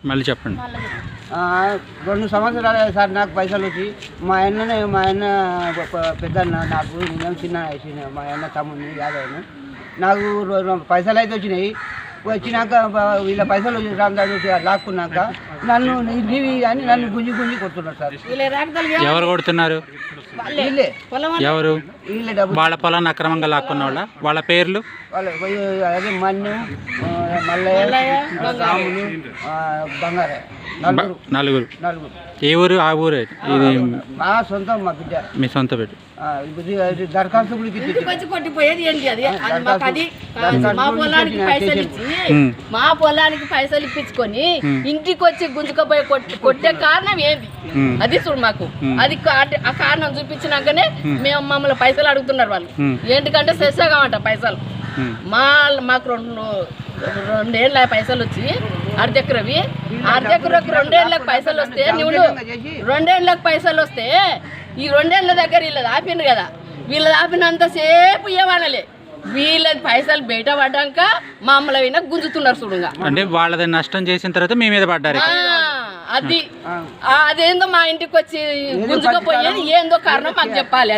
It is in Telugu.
మళ్ళీ చెప్పండి. 2 సంవత్సరాలు సార్ నాకు పైసలు వచ్చి మా ఆయన పెద్దన్న నాకు నేను చిన్న మా ఆయన తమ్ముడిని యాదవ్ను నాకు పైసలు అయితే వచ్చినాక వీళ్ళ పైసలు రామదాడు లాక్కున్నాక నన్ను నీవి అని నన్ను గుంజి కొడుతున్నారు సార్. ఎవరు కొడుతున్నారు? వీళ్ళే ఎవరు? వీళ్ళే డబ్బు వాళ్ళ పొలాన్ని అక్రమంగా లాక్కున్న వాళ్ళ పేర్లు అదే మన్ను మల్లయ్య రాములు బంగారయ్య నలుగురు. ఏ ఊరు? ఆ ఊరే ఇది మా సొంతం మా బిడ్డ. మీ సొంత బిడ్డ. దరఖాస్తు కొట్టిపోయేది ఏంటి అది మా పొలానికి పైసలు ఇచ్చి మా పొలానికి పైసలు ఇప్పించుకొని ఇంటికి వచ్చి గుంజుకపోయి కొట్టే కారణం ఏంది అది చూడు మాకు. అది ఆ కారణం చూపించినాకనే మేము మమ్మల్ని పైసలు అడుగుతున్నారు వాళ్ళు. ఏంటికంటే సెస్సగామంట పైసలు. మాకు 2 ఏళ్ళ పైసలు వచ్చి అర్ధెకరవి 2 ఏళ్ళకి పైసలు వస్తే నువ్వు 2 ఏళ్ళకి పైసలు వస్తే ఈ 2 ఏళ్ళ దగ్గర వీళ్ళది ఆపిండ్రు కదా. వీళ్ళది ఆపినంతసేపు ఏమనలే. వీళ్ళది పైసలు బయట పడ్డాక మమ్మల్ని విన గుంజుతున్నారు చూడుగా. అంటే వాళ్ళది నష్టం చేసిన తర్వాత మీ మీద పడ్డారు. అదేందో మా ఇంటికి వచ్చి గుంజుకపోయేది ఏందో కారణం మాకు చెప్పాలి. అది